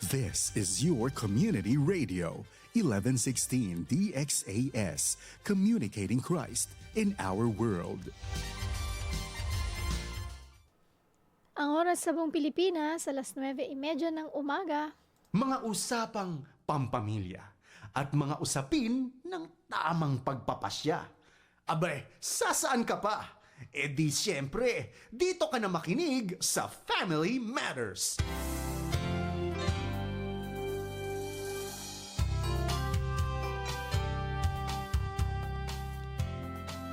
This is your community radio, 1116 DXAS, communicating Christ in our world. Ang oras sa buong Pilipinas, alas 9:30 ng umaga. Mga usapang pampamilya at mga usapin ng tamang pagpapasya. Abay, sasaan ka pa? E di siyempre, dito ka na makinig sa Family Matters.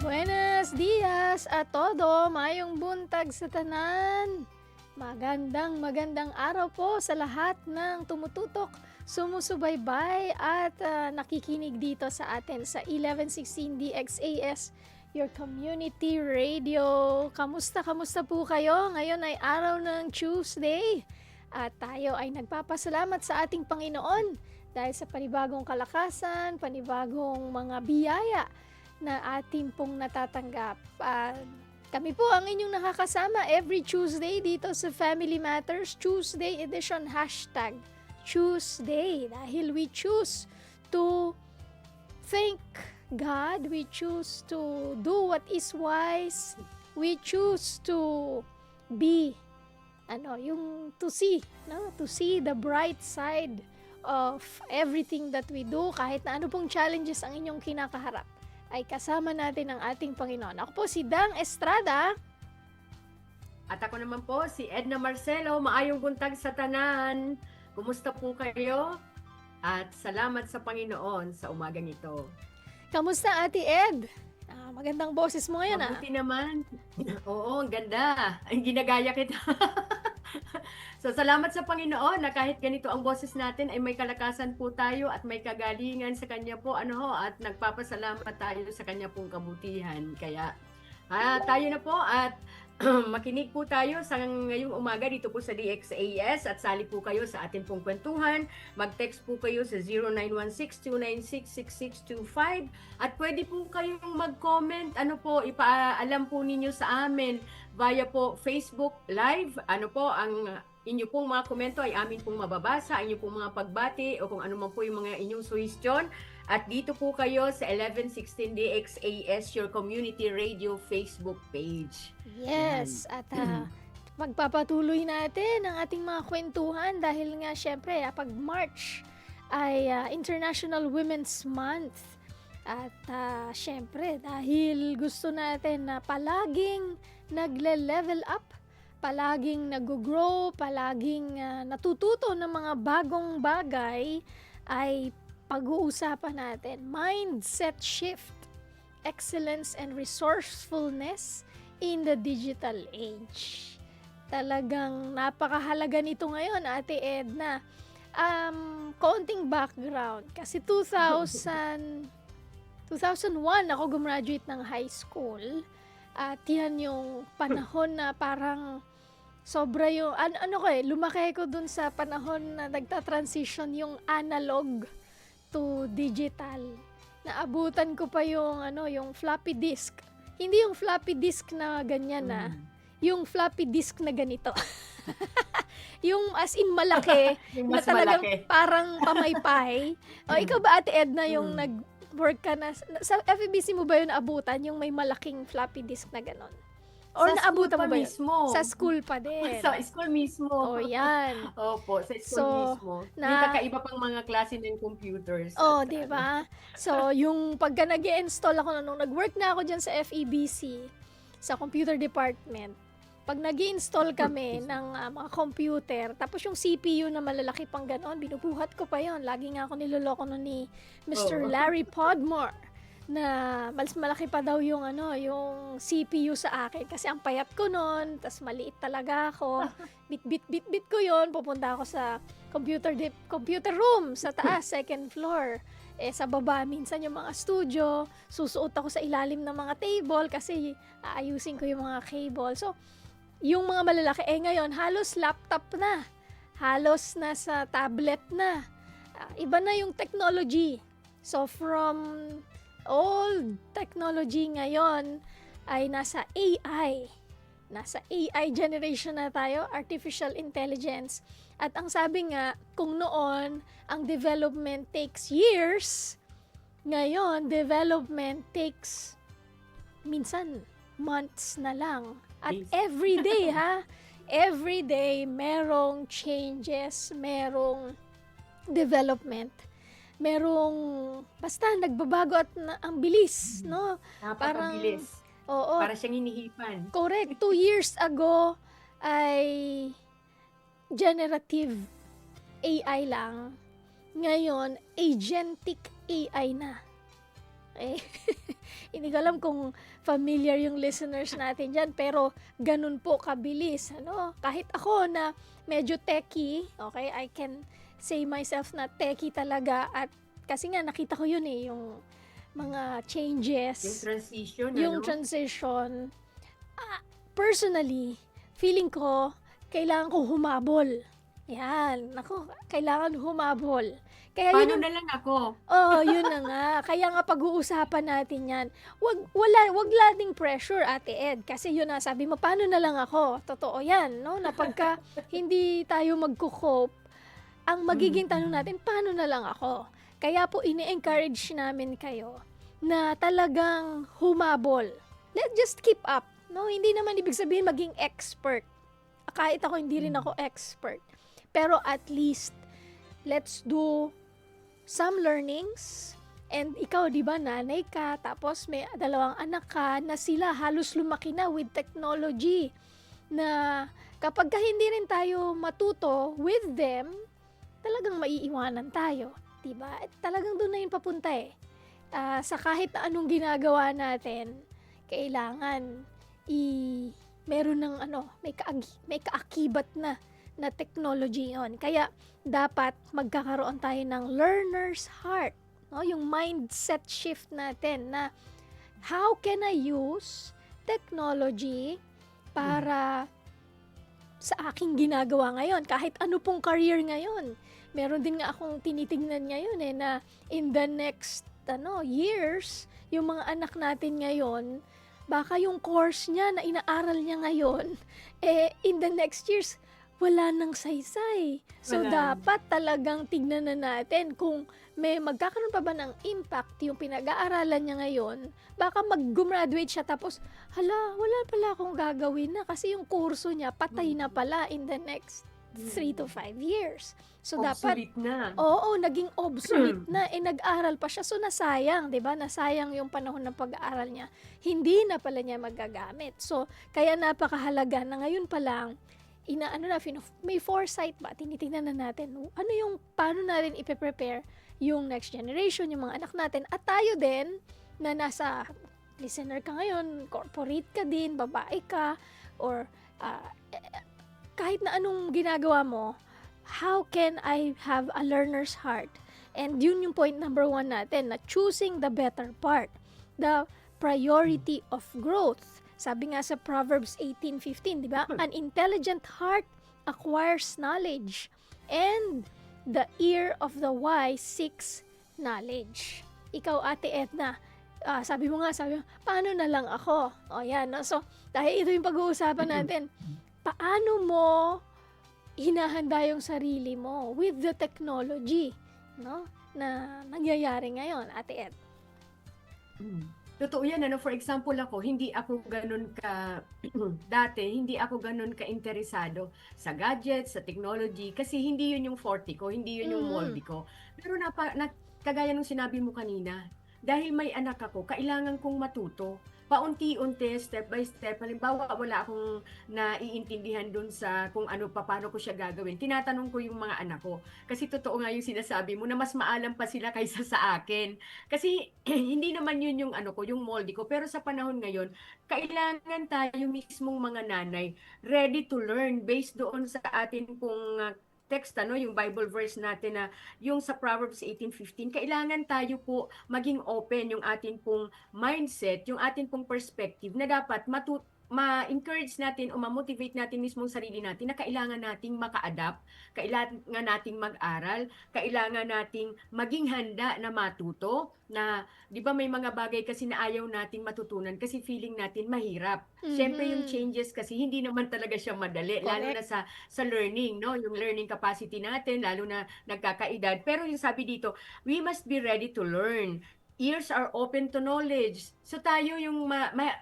Buenos dias a todo, mayong buntag sa tanan. Magandang araw po sa lahat ng tumututok, sumusubaybay at nakikinig dito sa atin sa 1116 DXAS, your community radio. Kamusta po kayo? Ngayon ay araw ng Tuesday at tayo ay nagpapasalamat sa ating Panginoon dahil sa panibagong kalakasan, panibagong mga biyaya na ating pong natatanggap. Kami po ang inyong nakakasama every Tuesday dito sa Family Matters Tuesday edition, #Tuesday, dahil we choose to thank God, we choose to do what is wise, we choose to be to see the bright side of everything that we do. Kahit na ano pong challenges ang inyong kinakaharap, ay kasama natin ang ating Panginoon. Ako po si Dang Estrada. At ako naman po si Edna Marcelo. Maayong buntag sa tanan. Kumusta po kayo? At salamat sa Panginoon sa umagang ito. Kamusta, Ate Ed? Magandang boses mo ngayon. Mabuti naman. Oo, ang ganda. Ang ginagaya kita. So, salamat sa Panginoon na kahit ganito ang boses natin ay may kalakasan po tayo at may kagalingan sa Kanya po. At nagpapasalamat tayo sa Kanya pong kabutihan. Kaya tayo na po at makinig po tayo sa ngayong umaga dito po sa DXAS at sali po kayo sa atin pong kwentuhan. Mag-text po kayo sa 0916-296-6625 at pwede po kayong mag-comment. Ipaalam po ninyo sa amin via po Facebook Live. Ang inyo pong mga komento ay amin pong mababasa, ang inyo pong mga pagbati o kung ano man po yung mga inyong suhestyon. At dito po kayo sa 1116 DXAS, your community radio Facebook page. Yes, at magpapatuloy natin ang ating mga kwentuhan dahil nga syempre pag March ay International Women's Month. At syempre dahil gusto natin na palaging nagle-level up, palaging nag-grow, palaging natututo ng mga bagong bagay, ay pag-uusapan natin mindset shift, excellence and resourcefulness in the digital age. Talagang napakahalaga nito ngayon, Ate Edna. Konting background kasi 2001 ako gumraduate ng high school. At yan yung panahon na parang sobra yung, lumaki ko dun sa panahon na nagta-transition yung analog to digital. Naabutan ko pa yung, yung floppy disk. Hindi yung floppy disk na ganyan yung floppy disk na ganito. Yung as in malaki, na talagang malaki. Parang pamaypay. Ikaw ba, Ate Edna, yung nag-work ka na, sa FEBC mo ba yun naabutan, yung may malaking floppy disk na ganon? Or sa naabutan mo ba yun? Mismo. Sa school pa din. Sa school mismo. Oh, yan. Opo, sa school mismo. Yung kakaiba pang mga klase ng computers. Di ba? So, yung pagka nag-i-install ako nung nag-work na ako dyan sa FEBC, sa computer department, pag nag-i-install kami ng mga computer, tapos yung CPU na malalaki pang ganon, binubuhat ko pa yon. Lagi nga ako niloloko nun ni Mr. Larry Podmore na mas malaki pa daw yung yung CPU sa akin kasi ang payat ko noon, tas maliit talaga ako. Bit ko yon, pupunta ako sa computer room sa taas, second floor. Sa baba minsan yung mga studio, susuot ako sa ilalim ng mga table kasi aayusin ko yung mga cable. So yung mga malalaki ngayon halos laptop na. Halos nasa tablet na. Iba na yung technology. So from old technology ngayon ay nasa AI nasa AI generation na tayo, artificial intelligence. At ang sabi nga, kung noon, ang development takes years, ngayon, development takes minsan months na lang. At Days. every day, ha? Every day, merong changes, merong development, merong, basta nagbabago at ang bilis, no? Napakabilis. Oo, Para siyang hinihipan. correct. 2 years ago ay generative AI lang. Ngayon, agentic AI na. Eh, hindi ko alam kung familiar yung listeners natin dyan, pero ganun po kabilis. Ano? Kahit ako na medyo techie, okay, I can say myself na techie talaga, at kasi nga nakita ko yun yung mga changes. Yung transition, Yung ano? transition, personally, feeling ko, kailangan ko humabol. Yan, nako, kailangan humabol. Kaya yun Paano yung, na lang ako? oh, yun na nga. Kaya nga pag-uusapan natin yan. Wag lading pressure, Ate Ed. Kasi yun na, sabi mo, paano na lang ako? Totoo yan, no? Na pagka hindi tayo magko-cope, ang magiging tanong natin, paano na lang ako? Kaya po, ini-encourage namin kayo na talagang humabol. Let's just keep up. No, hindi naman ibig sabihin maging expert. Kahit ako, hindi rin ako expert. Pero at least, let's do some learnings. And ikaw, di ba, nanay ka, tapos may 2 anak ka, na sila halos lumaki na with technology. Na kapag ka hindi rin tayo matuto with them, talagang maiiwanan tayo. Diba? At talagang doon na yung papunta eh. Sa kahit na anong ginagawa natin, kailangan meron ng may kaakibat na technology yon. Kaya dapat magkakaroon tayo ng learner's heart, no? Yung mindset shift natin na how can I use technology para sa aking ginagawa ngayon, kahit ano pong career ngayon. Meron din nga akong tinitingnan ngayon na in the next years, yung mga anak natin ngayon, baka yung course niya na inaaral niya ngayon, in the next years, wala nang saysay. So, Wala. dapat talagang tignan na natin kung may magkakaroon pa ba ng impact yung pinag-aaralan niya ngayon. Baka mag-graduate siya tapos, wala pala akong gagawin na kasi yung kurso niya patay na pala in the next 3 to 5 years. So, dapat Obsolete na. oo, naging obsolete na. Nag-aral pa siya. So, nasayang, di ba? Nasayang yung panahon ng pag-aaral niya. Hindi na pala niya magagamit. So, kaya napakahalaga na ngayon pa lang, may foresight ba? Tinitingnan na natin. Paano natin ipe-prepare yung next generation, yung mga anak natin. At tayo din, na nasa listener ka ngayon, corporate ka din, babae ka, or kahit na anong ginagawa mo, how can I have a learner's heart? And yun yung point number 1 natin, na choosing the better part, the priority of growth. Sabi nga sa Proverbs 18:15, di ba? An intelligent heart acquires knowledge, and the ear of the wise seeks knowledge. Ikaw, Ate Edna, sabi mo, paano na lang ako? O yan, no? So, dahil ito yung pag-uusapan natin, paano mo hinahanda yung sarili mo with the technology, no, na nangyayari ngayon, Ate Ed? Totoo yan, For example hindi ako ganun dati, hindi ako ganun ka-interesado sa gadgets, sa technology, kasi hindi yun yung forte ko, hindi yun yung molde ko. Pero kagaya nung sinabi mo kanina, dahil may anak ako, kailangan kong matuto. Paunti-unti, step by step. Halimbawa, wala akong naiintindihan dun sa kung paano ko siya gagawin. Tinatanong ko yung mga anak ko. Kasi totoo nga yung sinasabi mo na mas maalam pa sila kaysa sa akin. Kasi hindi naman yun yung yung molde ko. Pero sa panahon ngayon, kailangan tayo mismong mga nanay ready to learn based doon sa atin pong text, yung Bible verse natin na yung sa Proverbs 18:15, kailangan tayo po maging open yung atin pong mindset, yung atin pong perspective na dapat ma-encourage natin o ma-motivate natin mismong sarili natin na kailangan nating maka-adapt, kailangan nating mag-aral, kailangan nating maging handa na matuto, na 'di ba may mga bagay kasi na ayaw nating matutunan kasi feeling natin mahirap. Siyempre yung Mhm. changes kasi hindi naman talaga siya madali, lalo na Correct. sa learning, no? Yung learning capacity natin, lalo na nagkakaedad. Pero yung sabi dito, we must be ready to learn. Ears are open to knowledge. So tayo yung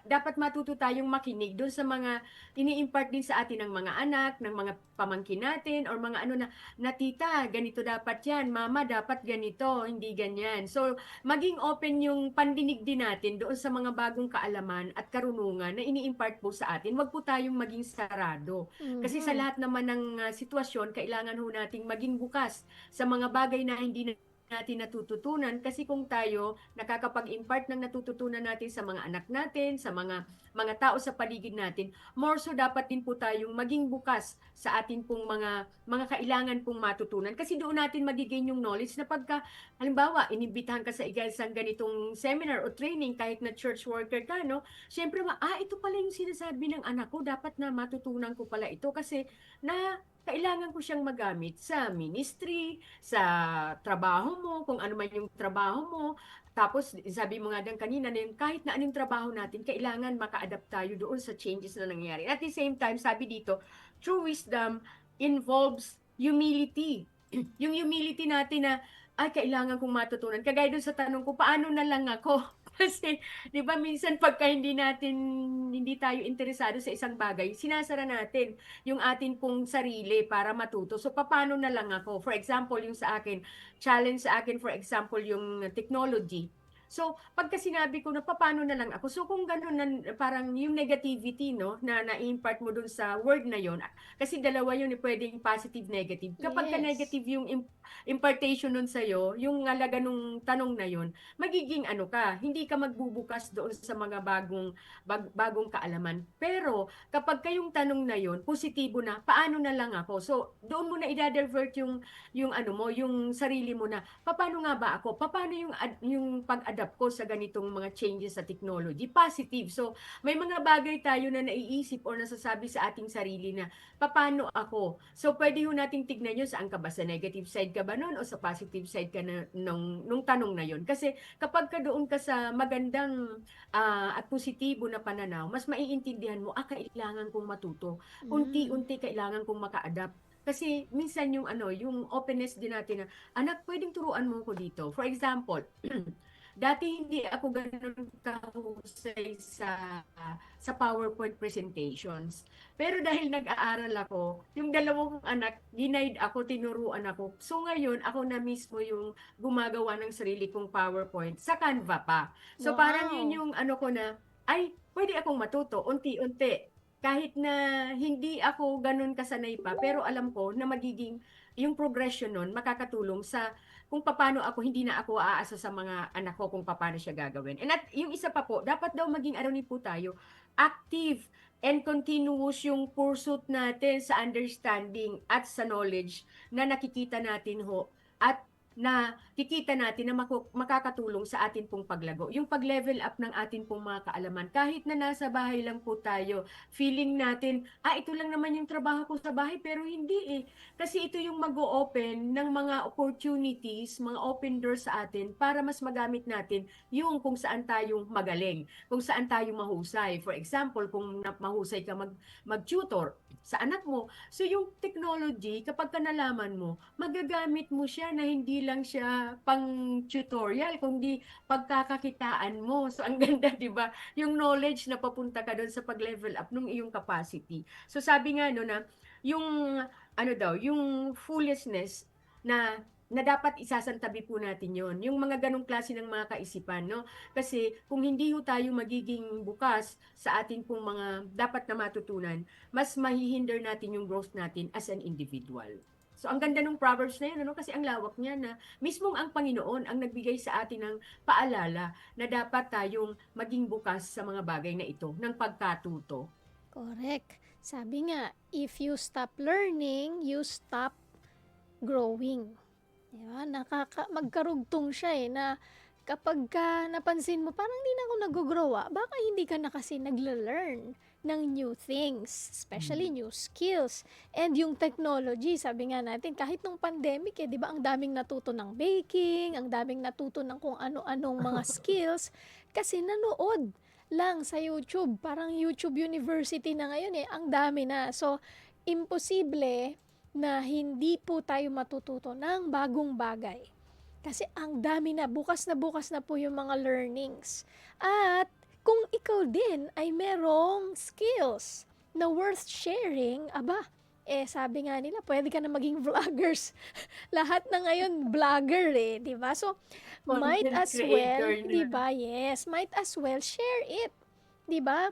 dapat matuto tayong makinig doon sa mga ini-impart din sa atin ng mga anak, ng mga pamangkin natin, or mga ano na tita, ganito dapat yan, mama, dapat ganito, hindi ganyan. So, maging open yung pandinig din natin doon sa mga bagong kaalaman at karunungan na ini-impart po sa atin. Huwag po tayong maging sarado. Kasi sa Mhm. lahat naman ng sitwasyon, kailangan ho nating maging bukas sa mga bagay na hindi natin natututunan, kasi kung tayo nakakapag-impart ng natututunan natin sa mga anak natin, sa mga tao sa paligid natin, more so dapat din po tayong maging bukas sa atin pong mga kailangan pong matutunan, kasi doon natin magigain yung knowledge na pagka halimbawa inimbitahan ka sa isang ganitong seminar o training, kahit na church worker ka, no, syempre ito pala yung sinasabi ng anak ko, dapat na matutunan ko pala ito kasi na kailangan ko siyang magamit sa ministry, sa trabaho mo, kung ano man yung trabaho mo. Tapos sabi mo nga din kanina na yung kahit na anong trabaho natin, kailangan maka-adapt tayo doon sa changes na nangyayari. At the same time, sabi dito, true wisdom involves humility. Yung humility natin na, kailangan kong matutunan. Kagaya doon sa tanong ko, paano na lang ako? Kasi, di ba, minsan pagka hindi tayo interesado sa isang bagay, sinasara natin yung atin pong sarili para matuto. So, paano na lang ako? For example, yung sa akin, challenge sa akin, for example, yung technology. So, pagka sinabi ko na paano na lang ako, so kung gano'n na, parang yung negativity, no, na na-impart mo dun sa word na yon, kasi dalawa yun, pwedeng positive, negative. Kapag ka Yes. negative yung impartation nun sa'yo, yung halaga nung tanong na yon, magiging ano ka, hindi ka magbubukas doon sa mga bagong kaalaman. Pero, kapag kayong tanong na yon, positibo na, paano na lang ako? So, doon mo na i-divert yung ano mo, yung sarili mo na, paano nga ba ako? Paano yung pag-adapt ko sa ganitong mga changes sa technology? Positive. So, may mga bagay tayo na naiisip o nasasabi sa ating sarili na, paano ako? So, pwede ho nating tignan yun, saan ka ba? Sa negative side ka ba nun o sa positive side ka na, nung tanong na yun? Kasi, kapag ka doon ka sa magandang at positibo na pananaw, mas maiintindihan mo, kailangan kong matuto. Mm. Unti-unti kailangan kong maka-adapt. Kasi minsan yung yung openness din natin na, anak, pwedeng turuan mo ko dito. For example, dati hindi ako gano'n kahusay sa PowerPoint presentations. Pero dahil nag-aaral ako, yung dalawang anak, ginaid ako, tinuruan ako. So ngayon, ako na mismo yung gumagawa ng sarili kong PowerPoint sa Canva pa. So parang yun Wow. yung ano ko na, pwede akong matuto, unti-unti. Kahit na hindi ako gano'n kasanay pa, pero alam ko na magiging yung progression nun makakatulong sa kung paano ako, hindi na ako aasa sa mga anak ko kung paano siya gagawin. And at yung isa pa po, dapat daw maging ano po tayo, active and continuous yung pursuit natin sa understanding at sa knowledge na nakikita natin ho, at na kikita natin na makakatulong sa atin pong paglago. Yung pag-level up ng atin pong mga kaalaman. Kahit na nasa bahay lang po tayo, feeling natin, ito lang naman yung trabaho ko sa bahay, pero hindi eh. Kasi ito yung mag-o-open ng mga opportunities, mga open doors sa atin para mas magamit natin yung kung saan tayong magaling, kung saan tayo mahusay. For example, kung mahusay ka mag-tutor sa anak mo, so yung technology, kapag ka nalaman mo, magagamit mo siya na hindi lang siya pang tutorial, kundi pagkakakitaan mo. So ang ganda, 'di ba? Yung knowledge na papunta ka doon sa pag-level up ng iyong capacity. So sabi nga no na yung ano daw, yung foolishness na dapat isasantabi po natin yon, yung mga ganong klase ng mga kaisipan, no? Kasi kung hindi ho tayo magiging bukas sa atin pong mga dapat na matutunan, mas mahihinder natin yung growth natin as an individual. So ang ganda ng Proverbs na yun, ano? Kasi ang lawak niya na mismong ang Panginoon ang nagbigay sa atin ng paalala na dapat tayong maging bukas sa mga bagay na ito ng pagkatuto. Correct. Sabi nga, if you stop learning, you stop growing. Diba? Magkarugtong siya eh, na kapag ka napansin mo, parang hindi na ako nag-grow baka hindi ka na kasi nagla-learn. ng new things, especially new skills. And yung technology, sabi nga natin, kahit nung pandemic, di ba, ang daming natuto ng baking, ang daming natuto ng kung ano-anong mga skills, kasi nanood lang sa YouTube. Parang YouTube University na ngayon ang dami na. So, imposible na hindi po tayo matututo ng bagong bagay. Kasi ang dami na bukas na po yung mga learnings. At kung ikaw din ay merong skills na worth sharing, sabi nga nila, pwede ka na maging vloggers. Lahat na ngayon vlogger di ba? So, might Content as well, creator na. di ba? Yes, might as well share it. Di ba?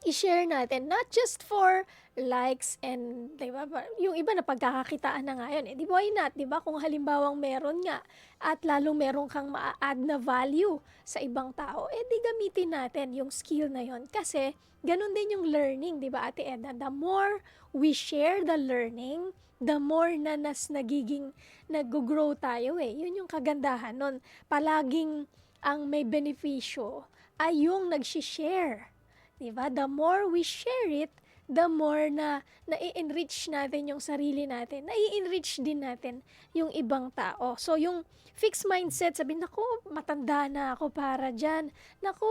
I-share natin, not just for likes and, di ba, yung iba na pagkakakitaan na ngayon, di ba, why not, di ba, kung halimbawang meron nga, at lalong meron kang ma-add na value sa ibang tao, di gamitin natin yung skill na yon kasi, ganun din yung learning, di ba, Ate Edna, the more we share the learning, the more na nagiging, nag-grow tayo yun yung kagandahan nun, palaging ang may benepisyo ay yung nag-share. Diba? The more we share it, the more na nai-enrich natin yung sarili natin, nai-enrich din natin yung ibang tao. So, yung fixed mindset, sabi, naku, matanda na ako para dyan. Naku,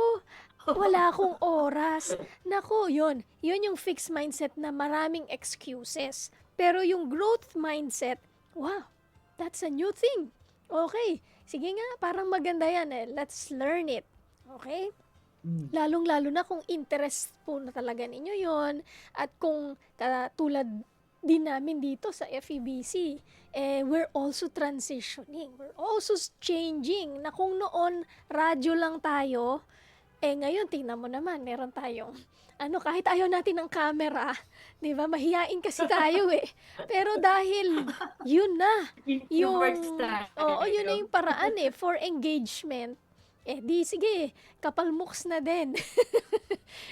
wala akong oras. Naku, yun yung fixed mindset na maraming excuses. Pero yung growth mindset, wow, that's a new thing. Okay, sige nga, parang maganda yan Let's learn it. Okay? Lalong-lalo na kung interest po na talaga ninyo yon at kung tulad din namin dito sa FEBC, we're also transitioning, we're also changing na kung noon radyo lang tayo, ngayon tingnan mo naman, meron tayong kahit ayaw natin ng camera, di ba, mahihain kasi tayo pero dahil yun na yung yun na yung paraan for engagement. Di sige, kapalmuks na din.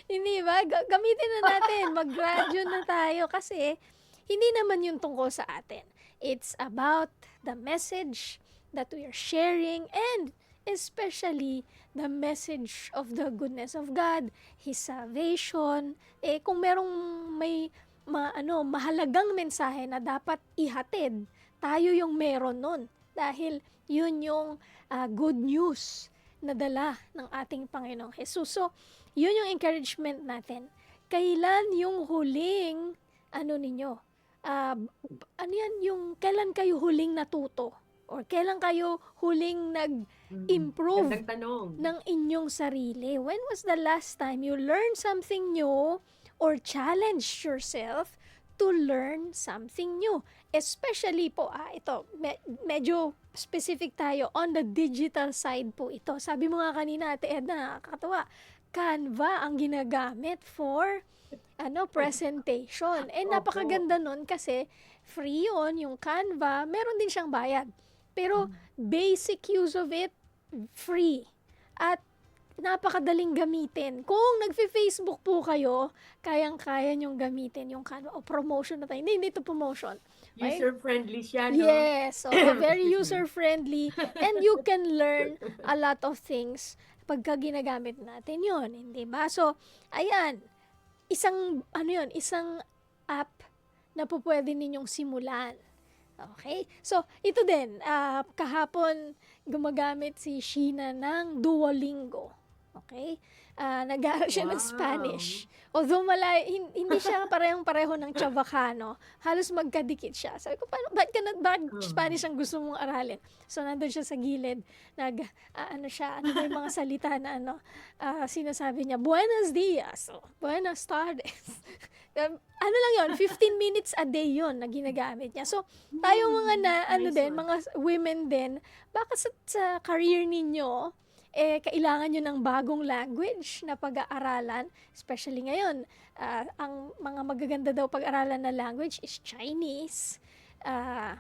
Hindi ba? Gamitin na natin, mag-radyo na tayo kasi hindi naman yung tungkol sa atin. It's about the message that we are sharing and especially the message of the goodness of God, His salvation. Kung merong may mahalagang mensahe na dapat ihatid, tayo yung meron nun. Dahil yun yung good news na dala ng ating Panginoong Jesus. So, yun yung encouragement natin. Kailan yung huling, kailan kayo huling natuto? Or kailan kayo huling nag-improve ng inyong sarili? When was the last time you learned something new or challenged yourself to learn something new? Especially po, ito, medyo specific tayo, on the digital side po ito. Sabi mo nga kanina, Ate Edna, nakakatawa, Canva ang ginagamit for presentation. Napakaganda nun kasi free yun, yung Canva, meron din siyang bayad. Pero basic use of it, free. At napakadaling gamitin. Kung nagfi-Facebook po kayo, kayang-kaya nyong gamitin yung Canva. Promotion na tayo. Hindi ito promotion. Right? User-friendly siya, no? Yes. Very user-friendly. And you can learn a lot of things pagka ginagamit natin yon, hindi ba? So, ayan. Isang app na po pwede ninyong simulan. Okay? So, ito din. Kahapon, gumagamit si Sheena ng Duolingo. Okay? Nag-aaral siya ng Spanish. Although hindi siya parehong-pareho ng Chavacano, halos magkadikit siya. Sabi ko, bakit Spanish ang gusto mong aralin? So, nandun siya sa gilid, ano ba yung mga salita na sinasabi niya, Buenos dias, Buenas tardes. Ano lang yon, 15 minutes a day yon na ginagamit niya. So, tayo mga mga women din, baka sa career ninyo, kailangan nyo ng bagong language na pag-aaralan, especially ngayon, ang mga magaganda daw pag-aralan na language is Chinese,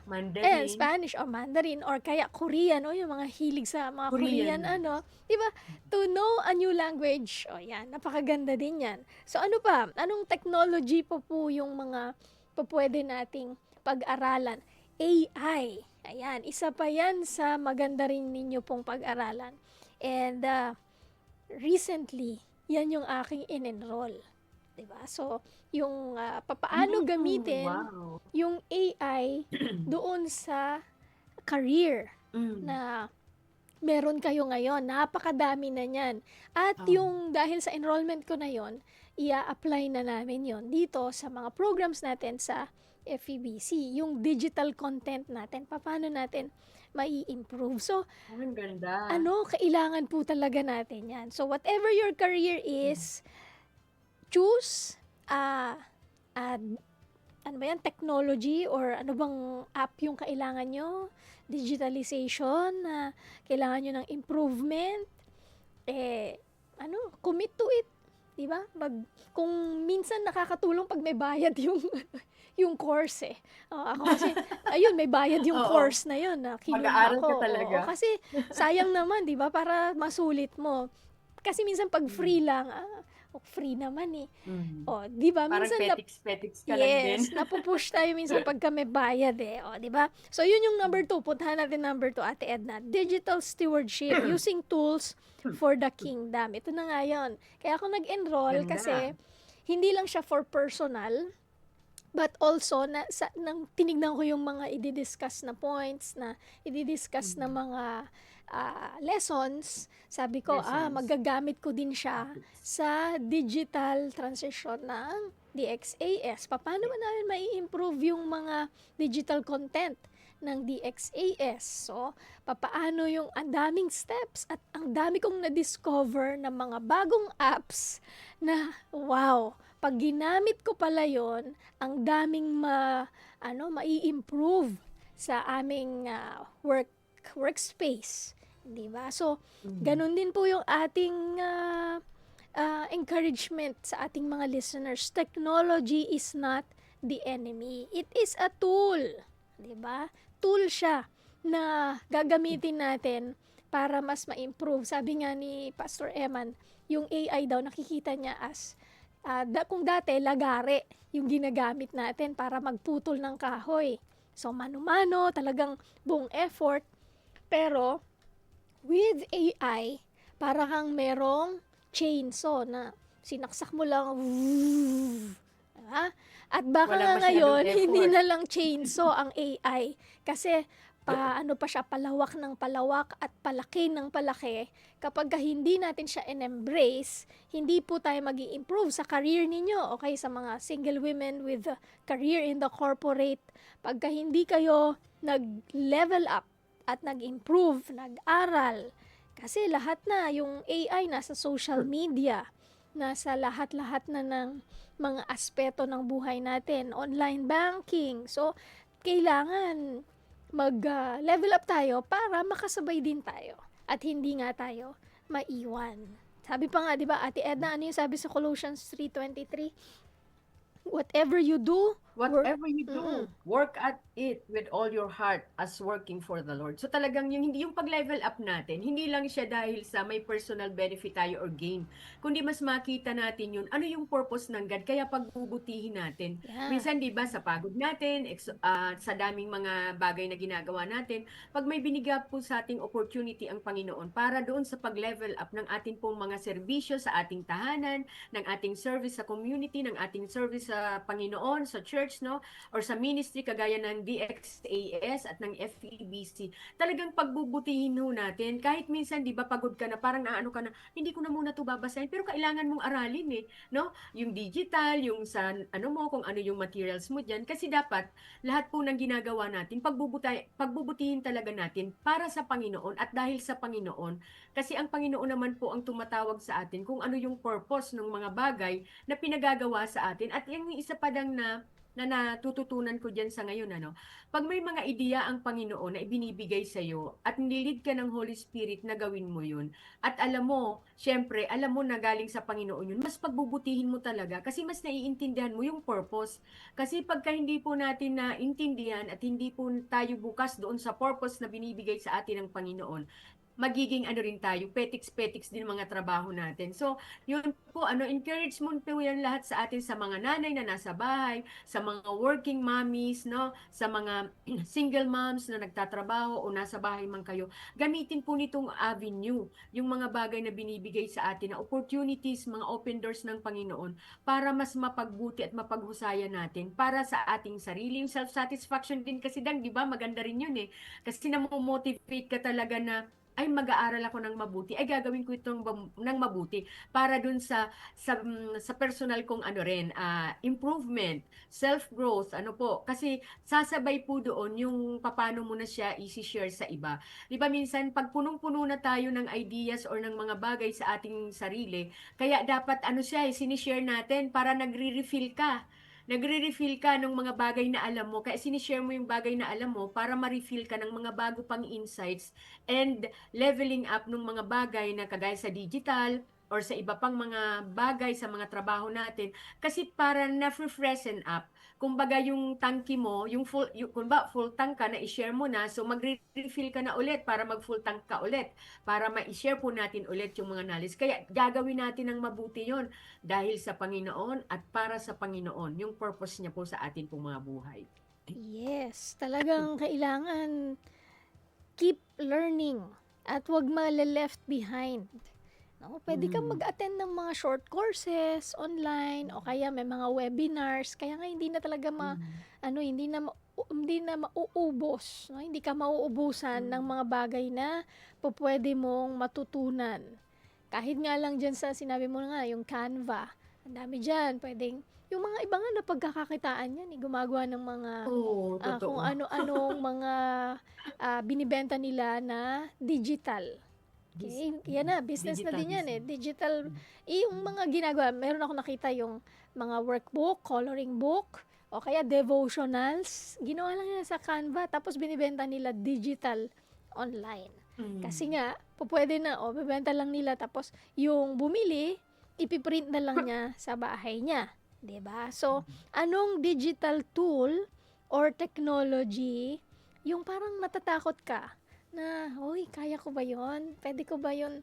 Mandarin, Spanish or Mandarin, or kaya Korean, yung mga hilig sa mga Korean, diba? To know a new language, yan, napakaganda din yan. So ano pa? Anong technology po yung mga pwede nating pag-aralan? AI, ayan, isa pa yan sa maganda rin ninyo pong pag-aralan. And recently, yan yung aking in-enroll. 'di ba? So, yung papaano gamitin Wow. yung AI doon sa career Mm. na meron kayo ngayon. Napakadami na niyan. At Oh. yung dahil sa enrollment ko na yon, ia-apply na namin yon dito sa mga programs natin sa FEBC, yung digital content natin, paano natin mai-improve. So, Ang ganda. kailangan po talaga natin yan. So, whatever your career is, choose ano ba yan, technology or ano bang app yung kailangan nyo, digitalization, na kailangan nyo ng improvement, commit to it. Diba? Kung minsan nakakatulong pag may bayad yung yung course ako kasi, ayun, may bayad yung Oo. course na yun na kinuha Mag-aaral ko. ka talaga. Oo, kasi sayang naman, di ba? Para masulit mo. Kasi minsan pag free lang, free naman Mm. di ba? Parang Minsan petiks-petiks ka lang din. yes, napupush tayo minsan pagka may bayad di ba? So, yun yung number 2. Puntahan natin number 2, Ate Edna. Digital stewardship, using tools for the kingdom. Ito na nga yun. Kaya ako nag-enroll Ganda. kasi hindi lang siya for personal, but also, nang tinignan ko yung mga i-discuss na points, na i-discuss na mga lessons, sabi ko, Lessons. magagamit ko din siya sa digital transition ng DXAS. Paano ba namin mai-improve yung mga digital content ng DXAS? So, papaano yung ang daming steps at ang dami kong na-discover na mga bagong apps na, wow, pag ginamit ko pala yon, ang daming mai-improve sa aming workspace. Di ba? So, ganun din po yung ating encouragement sa ating mga listeners. Technology is not the enemy. It is a tool. Di ba? Tool siya na gagamitin natin para mas ma-improve. Sabi nga ni Pastor Eman, yung AI daw nakikita niya as kung dati lagare yung ginagamit natin para magputol ng kahoy. So, mano-mano, talagang buong effort. Pero, with AI, para kang merong chainsaw na sinaksak mo lang, diba? At baka Walang nga masyadong ngayon, effort. hindi na lang chainsaw ang AI. Kasi, pa siya, palawak ng palawak at palaki ng palaki. Kapag hindi natin siya in-embrace, hindi po tayo mag-i-improve sa career ninyo. Okay, sa mga single women with a career in the corporate, pagka hindi kayo nag-level up at nag-improve, nag-aral, kasi lahat na, yung AI nasa social media, nasa lahat-lahat na ng mga aspeto ng buhay natin, online banking. So, kailangan mag-level up tayo para makasabay din tayo at hindi nga tayo maiwan. Sabi pa nga, di ba, Ate Edna, ano yung sabi sa Colossians 3:23? Whatever you do, Whatever you do, work at it with all your heart as working for the Lord. So talagang hindi yung pag-level up natin, hindi lang siya dahil sa may personal benefit tayo or gain, kundi mas makita natin yun, ano yung purpose ng God, kaya pagbubutihin natin. Yeah. Minsan, di ba, sa pagod natin, sa daming mga bagay na ginagawa natin, pag may binigay po sa ating opportunity ang Panginoon para doon sa pag-level up ng ating pong mga serbisyo sa ating tahanan, ng ating service sa community, ng ating service sa Panginoon, sa church, no? Or sa ministry kagaya ng DXAS at ng FEBC. Talagang pagbubutihin ho natin. Kahit minsan, di ba, pagod ka na, parang naano ka na, hindi ko na muna ito babasahin, pero kailangan mong aralin no? Yung digital, yung sa kung ano yung materials mo dyan. Kasi dapat, lahat po ng ginagawa natin, pagbubutihin talaga natin para sa Panginoon at dahil sa Panginoon. Kasi ang Panginoon naman po ang tumatawag sa atin kung ano yung purpose ng mga bagay na pinagagawa sa atin. At yung isa pa dang na natututunan ko dyan sa ngayon, pag may mga ideya ang Panginoon na ibinibigay sa iyo at nililid ka ng Holy Spirit na gawin mo yun, at alam mo na galing sa Panginoon yun, mas pagbubutihin mo talaga kasi mas naiintindihan mo yung purpose. Kasi pagka hindi po natin naintindihan at hindi po tayo bukas doon sa purpose na binibigay sa atin ng Panginoon, magiging ano rin tayo, petiks-petiks din mga trabaho natin. So, yun po, encouragement po yan lahat sa atin, sa mga nanay na nasa bahay, sa mga working mommies, no, sa mga single moms na nagtatrabaho o nasa bahay man kayo. Gamitin po nitong avenue, yung mga bagay na binibigay sa atin na opportunities, mga open doors ng Panginoon para mas mapagbuti at mapaghusayan natin para sa ating sarili. Yung self-satisfaction din kasi, di ba? Maganda rin yun eh. Kasi namomotivate ka talaga na ay mag-aaral ako ng mabuti, ay gagawin ko itong ng mabuti para dun sa personal kong improvement, self-growth, po. Kasi sasabay po doon yung paano mo na siya i-share sa iba. Di ba minsan, pag punong-puno na tayo ng ideas or ng mga bagay sa ating sarili, kaya dapat sinishare natin para nagre-refill ka. Nagre-refill ka ng mga bagay na alam mo, kaya sinishare mo yung bagay na alam mo para ma-refill ka ng mga bago pang insights and leveling up ng mga bagay na kagaya sa digital or sa iba pang mga bagay sa mga trabaho natin. Kasi para na-freshen up, kumbaga yung tanki mo, full tank ka na i-share mo na, so magre-refill ka na ulit para mag-full tank ka ulit, para ma-share po natin ulit yung mga knowledge. Kaya gagawin natin ng mabuti yon dahil sa Panginoon at para sa Panginoon, yung purpose niya po sa atin pong mga buhay. Yes, talagang kailangan keep learning at huwag left behind. No? Pwede kang mag-attend ng mga short courses online o kaya may mga webinars, kaya nga hindi na talaga hindi na mauubos, no? Hindi ka mauubusan ng mga bagay na pwede mong matutunan. Kahit nga lang dyan sa sinabi mo nga, yung Canva, ang dami dyan, pwedeng, yung mga iba nga na pagkakakitaan yan, gumagawa ng mga kung ano-anong mga binibenta nila na digital. Okay, yan na, business Digital na din yan business. digital, yung mga ginagawa, meron ako nakita yung mga workbook, coloring book, o kaya devotionals, ginawa lang yan sa Canva, tapos binibenta nila digital online. Kasi nga, pwede na, bibenta lang nila, tapos yung bumili, ipiprint na lang niya sa bahay niya. 'Di ba? So, anong digital tool or technology yung parang natatakot ka na, "Hoy, kaya ko ba 'yon? Pwede ko ba 'yon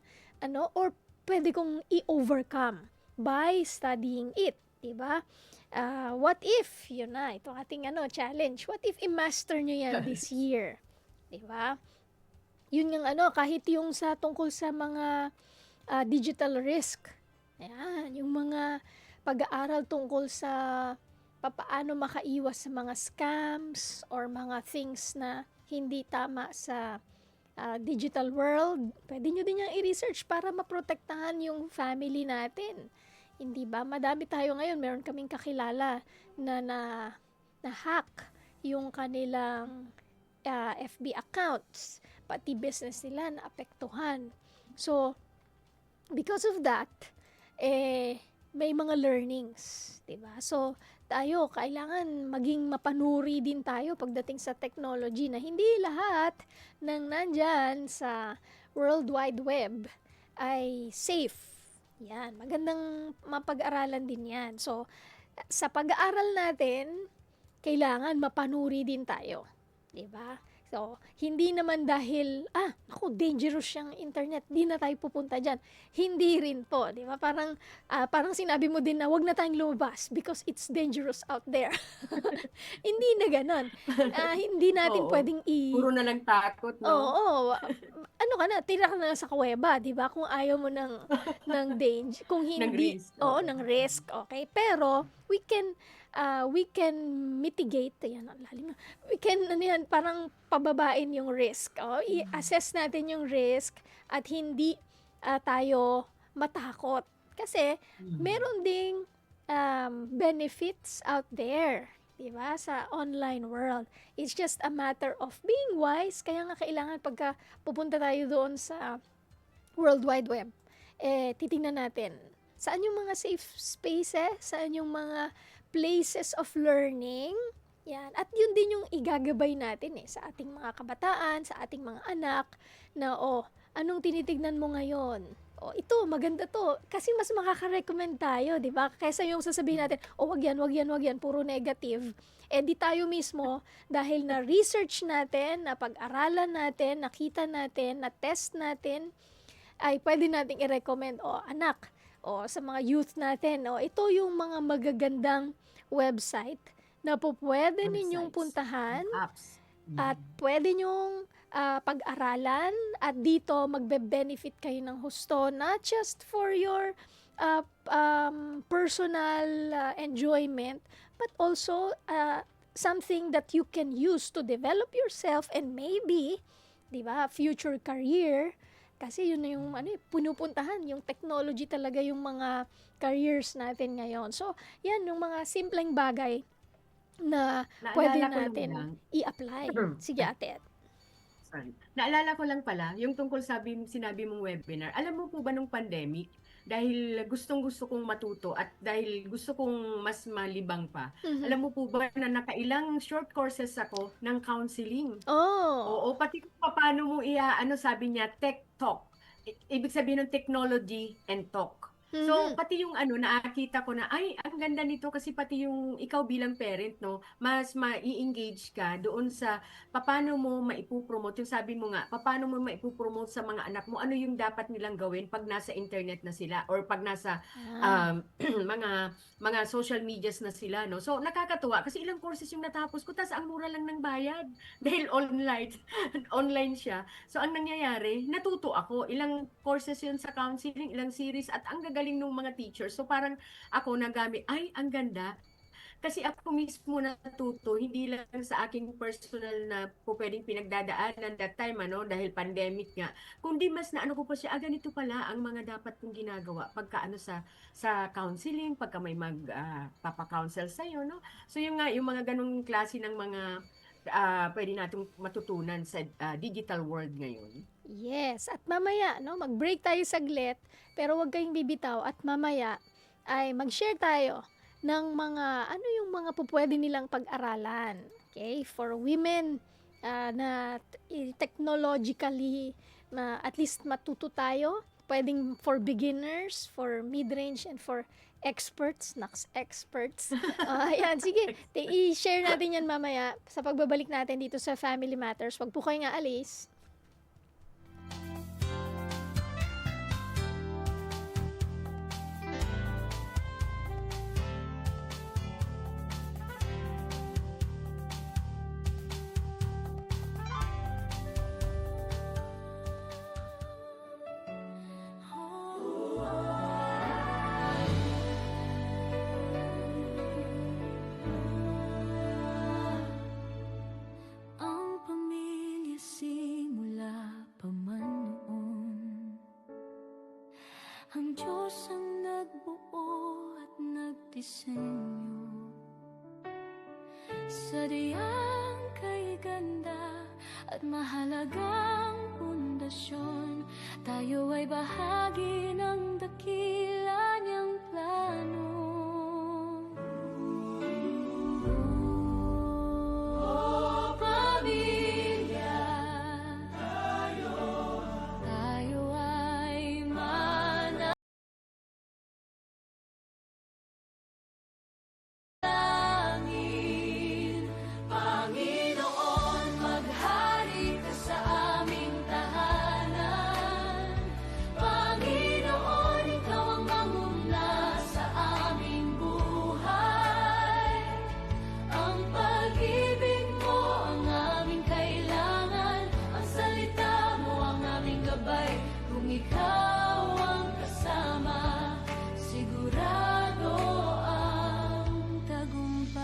or pwede kong i-overcome by studying it?" 'Di ba? What if, yun na, ito ating challenge. What if i-master nyo yan this year? 'Di ba? Yun yung kahit yung sa tungkol sa mga digital risk. Ayan, yung mga pag-aaral tungkol sa papaano makaiwas sa mga scams or mga things na hindi tama sa digital world. Pwede nyo din yung i-research para maprotektahan yung family natin. Hindi ba? Madami tayo ngayon. Meron kaming kakilala na hack yung kanilang FB accounts. Pati business nila naapektuhan. So, because of that, may mga learnings, 'di ba? So, tayo kailangan maging mapanuri din tayo pagdating sa technology na hindi lahat ng nandyan sa World Wide Web ay safe. Yan, magandang mapag-aralan din yan. So, sa pag-aaral natin, kailangan mapanuri din tayo, 'di ba? So, hindi naman dahil, dangerous siyang internet, di na tayo pupunta dyan. Hindi rin po, di ba? Parang sinabi mo din na wag na tayong lumabas because it's dangerous out there. Hindi na ganon. Hindi natin pwedeng Puro na lang takot, no? Oo. Tira ka na sa kuweba, di ba? Kung ayaw mo ng danger, kung hindi, risk, ng risk, okay? Pero, we can mitigate, yan, ang lalim na. We can, parang pababain yung risk. I-assess natin yung risk at hindi tayo matakot. Kasi, meron ding benefits out there, diba? Sa online world. It's just a matter of being wise. Kaya nga kailangan pagka pupunta tayo doon sa World Wide Web, titingnan natin, saan yung mga safe spaces, saan yung mga places of learning, yan. At yun din yung igagabay natin sa ating mga kabataan, sa ating mga anak, na anong tinitignan mo ngayon? O ito, maganda to. Kasi mas makaka-recommend tayo, di ba? Kaysa yung sasabihin natin, wag yan, wag yan, wag yan, puro negative. Eh di tayo mismo, dahil na-research natin, napag-aralan natin, nakita natin, na-test natin, ay pwede nating i-recommend, anak, sa mga youth natin, ito yung mga magagandang website na po pwede ninyong Websites, puntahan apps. at pwede nyong pag-aralan at dito magbe-benefit kayo ng husto, not just for your personal enjoyment, but also something that you can use to develop yourself and maybe, di ba, future career. Kasi yun na yung punupuntahan, yung technology talaga yung mga careers natin ngayon. So, yan yung mga simpleng bagay na pwede Naalala ko lang natin lang. i-apply. Sige, ate. Sorry. Naalala ko lang pala, yung tungkol sinabi mong webinar. Alam mo po ba nung pandemic, dahil gustong-gusto kong matuto at dahil gusto kong mas malibang pa, Mhm. alam mo po ba na nakailang short courses ako ng counseling? Oh. Oo, pati kung paano mo sabi niya, tech talk. Ibig sabihin ng technology and talk. So, Mhm. pati yung nakita ko na, ay, ang ganda nito kasi pati yung ikaw bilang parent, no, mas mai-engage ka doon sa paano mo maipupromote. Yung sabi mo nga, paano mo maipupromote sa mga anak mo, ano yung dapat nilang gawin pag nasa internet na sila or pag nasa mga social medias na sila, no. So, nakakatuwa kasi ilang courses yung natapos ko, tas ang mura lang ng bayad dahil online online siya. So, ang nangyayari, natuto ako. Ilang courses yun sa counseling, ilang series, at ang gagaling ng mga teachers. So, parang ako nagamit, ay, ang ganda. Kasi ako mismo natuto, hindi lang sa aking personal na po pwedeng pinagdadaanan that time, dahil pandemic nga. Kundi mas na ko pa siya, ganito pala ang mga dapat kong ginagawa pagka sa counseling, pagka may papa-counsel sa'yo, no? So, yung mga ganung klase ng mga pwede nating matutunan sa digital world ngayon. Yes, at mamaya, mag-break tayo saglit, pero huwag kayong bibitaw at mamaya ay mag-share tayo ng yung mga pupwede nilang pag-aralan. Okay? For women na technologically, at least matuto tayo. Pwedeng for beginners, for mid-range, and for experts. Experts. Ayan, sige. I-share natin yan mamaya sa pagbabalik natin dito sa Family Matters. Huwag po kayo nga alis. Ang pamilya simula pa man noon, ang Diyos ang nagbuo at nagdisenyo. Sadyang kay ganda at mahalagang pundasyon, tayo ay bahagi ng dakila niyang plano. Pamilya, tayo ay manalangin. Panginoon, maghari ka sa aming tahanan. Panginoon, ikaw ang manguna sa aming buhay. Ang pag-ibig mo ang aming kailangan, ang salita mo ang aming gabay. Kung ikaw ang kasama, sigurado ang tagumpay.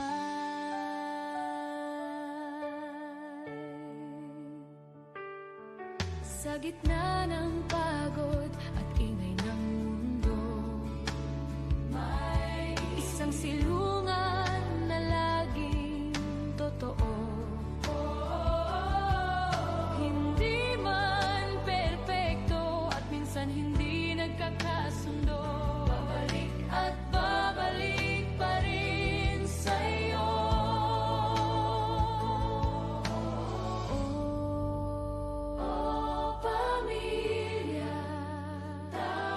Sa gitna ng pagod at ingay ng mundo, may isang silungan na laging totoo. Hindi man perpekto at minsan hindi nagkakasundo, babalik at babalik pa rin sa'yo. Oh, pamilya, tayo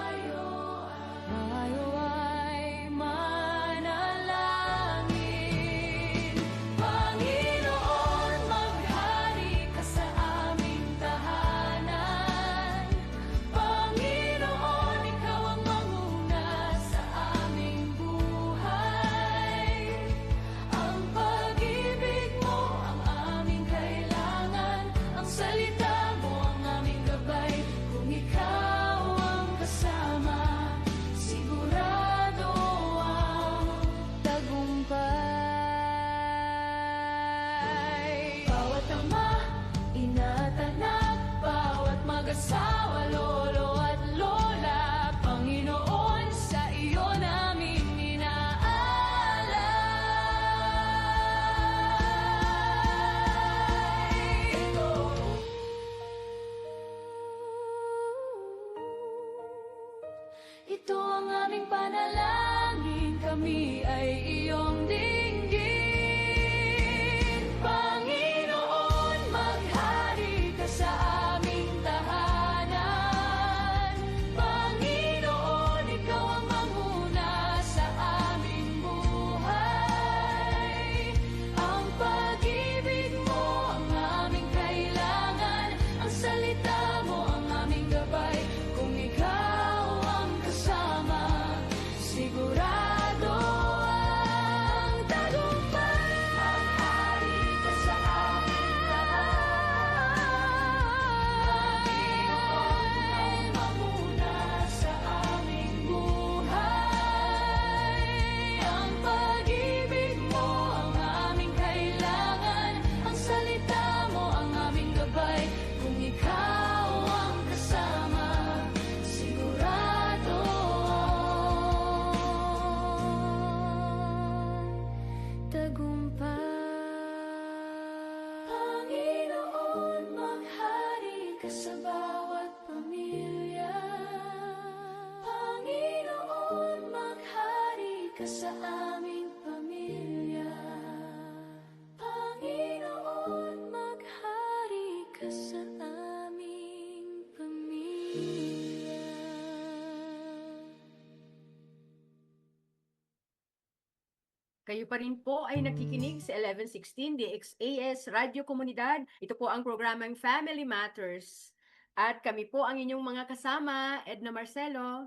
Kayo pa rin po ay nakikinig sa 1116 DXAS Radio Komunidad. Ito po ang programang Family Matters. At kami po ang inyong mga kasama, Edna Marcelo.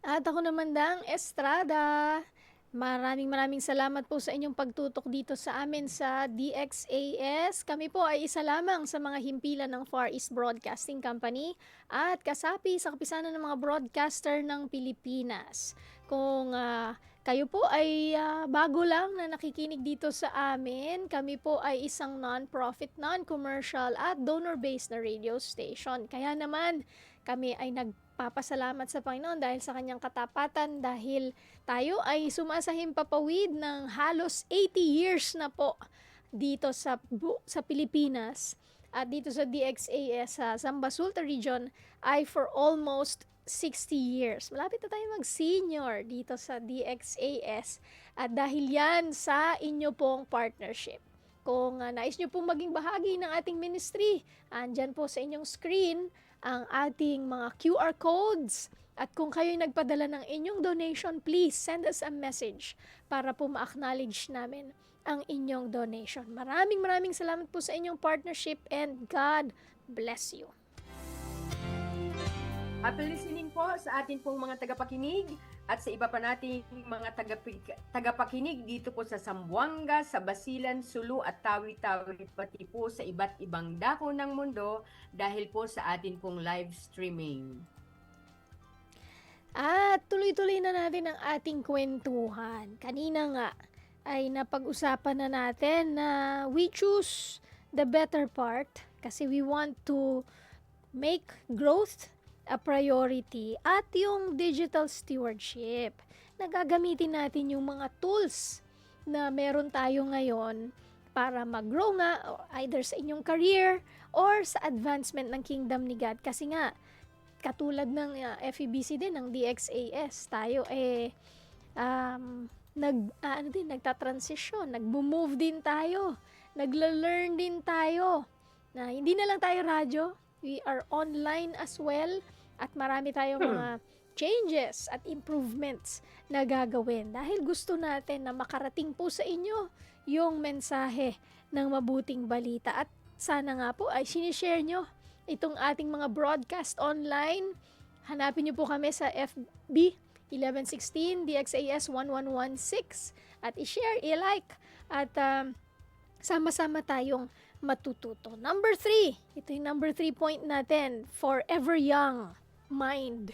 At ako naman Dang Estrada. Maraming salamat po sa inyong pagtutok dito sa amin sa DXAS. Kami po ay isa lamang sa mga himpilan ng Far East Broadcasting Company at kasapi sa kapisanan ng mga broadcaster ng Pilipinas. Kung kayo po ay bago lang na nakikinig dito sa amin, kami po ay isang non-profit, non-commercial at donor-based na radio station. Kaya naman kami ay nagpapasalamat sa Panginoon dahil sa kanyang katapatan, dahil tayo ay sumasahimpapawid ng halos 80 years na po dito sa Pilipinas. At dito sa DXAS sa Zamba Sulta Region ay for almost 60 years. Malapit na tayo mag-senior dito sa DXAS. At dahil yan sa inyo pong partnership. Kung nais nyo pong maging bahagi ng ating ministry, andyan po sa inyong screen ang ating mga QR codes. At kung kayo'y nagpadala ng inyong donation, please send us a message para po ma-acknowledge namin ang inyong donation. Maraming salamat po sa inyong partnership and God bless you. Happy listening po sa atin pong mga tagapakinig at sa iba pa nating mga tagapakinig dito po sa Zamboanga, sa Basilan, Sulu at Tawi-Tawi, pati po sa iba't ibang dako ng mundo dahil po sa atin pong live streaming. At tuloy-tuloy na natin ang ating kwentuhan. Kanina nga ay napag-usapan na natin na we choose the better part kasi we want to make growth a priority at yung digital stewardship. Nagagamitin natin yung mga tools na meron tayo ngayon para mag-grow nga either sa inyong career or sa advancement ng kingdom ni God. Kasi nga, katulad ng FEBC din, ng DXAS, tayo nagtatransition, nagmo-move din tayo, nagla-learn din tayo, na hindi na lang tayo radyo, we are online as well, at marami tayong mga changes at improvements na gagawin dahil gusto natin na makarating po sa inyo yung mensahe ng mabuting balita, at sana nga po ay sinishare nyo itong ating mga broadcast online. Hanapin nyo po kami sa FB 1116 DXAS 1116 at i-share, i-like at sama-sama tayong matututo. Number 3, ito yung number 3 point natin, forever young mind.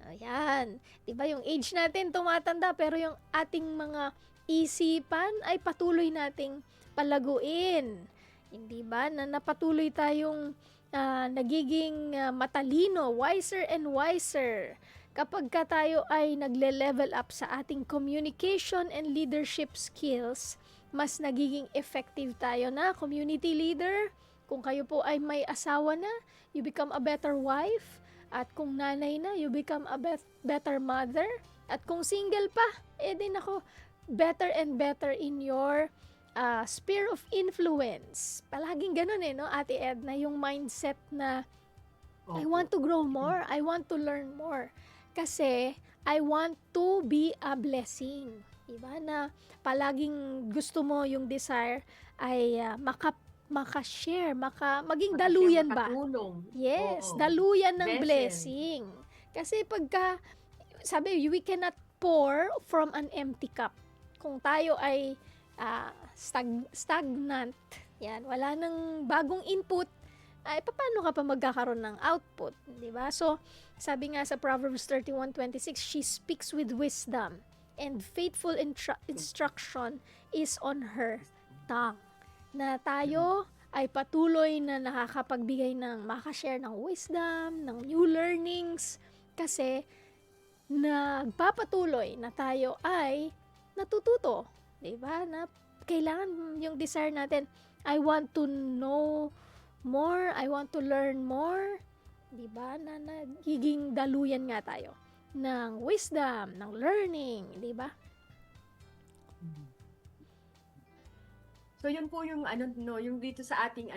Ayan, diba yung age natin tumatanda pero yung ating mga isipan ay patuloy nating palaguin. Hindi ba na napatuloy tayong nagiging matalino, wiser and wiser kapag ka tayo ay nagle-level up sa ating communication and leadership skills. Mas nagiging effective tayo na community leader. Kung kayo po ay may asawa na, you become a better wife. At kung nanay na, you become a better mother. At kung single pa, din ako better and better in your sphere of influence. Palaging ganun no, Ate Edna, yung mindset na I want to grow more, I want to learn more. Kasi I want to be a blessing. Diba? Na palaging gusto mo yung desire ay maka-share, maging daluyan ba? Makatulong. Yes, Oo. daluyan ng Blessing. blessing. Kasi pagka, sabi, we cannot pour from an empty cup. Kung tayo ay stagnant, yan, wala nang bagong input, ay paano ka pa magkakaroon ng output, di ba? So, sabi nga sa Proverbs 31:26, she speaks with wisdom and faithful instruction is on her tongue. Na tayo ay patuloy na nakakapagbigay ng makashare ng wisdom, ng new learnings, kasi nagpapatuloy na tayo ay natututo, di ba? Na kailangan yung desire natin, I want to know more, I want to learn more, di ba? Na nagiging daluyan nga tayo ng wisdom, ng learning, di ba? So yun po yung yung dito sa ating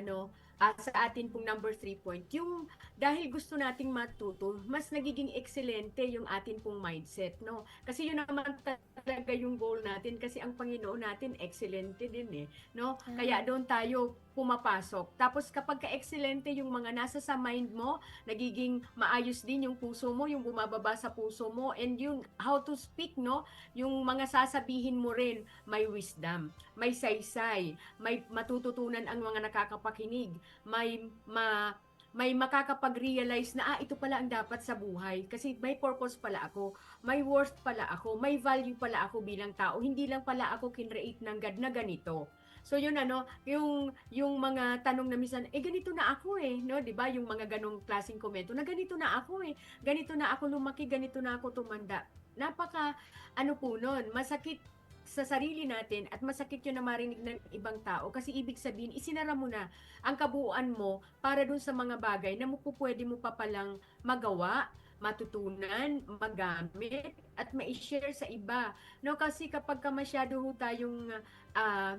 sa atin pong number 3 point, yung dahil gusto nating matuto, mas nagiging excelente yung atin pong mindset, no? Kasi yun naman talaga yung goal natin kasi ang Panginoon natin excelente din no? Kaya doon tayo pumapasok. Tapos kapag ka-excelente yung mga nasa sa mind mo, nagiging maayos din yung puso mo, yung bumababa sa puso mo, and yung how to speak, no? Yung mga sasabihin mo rin, may wisdom, may saysay, may matututunan ang mga nakakapakinig, may makakapag-realize na ito pala ang dapat sa buhay kasi may purpose pala ako, may worth pala ako, may value pala ako bilang tao, hindi lang pala ako kinreate ng God na ganito. So yun yung mga tanong na minsan, ganito na ako no, 'di ba? Yung mga ganong klaseng komento na ganito na ako ganito na ako lumaki, ganito na ako tumanda. Napaka po nun, masakit sa sarili natin at masakit yun na marinig ng ibang tao kasi ibig sabihin isinara mo na ang kabuuan mo para dun sa mga bagay na pwede mo pa palang magawa, matutunan, magamit at ma-share sa iba, no? Kasi kapag masyado tayong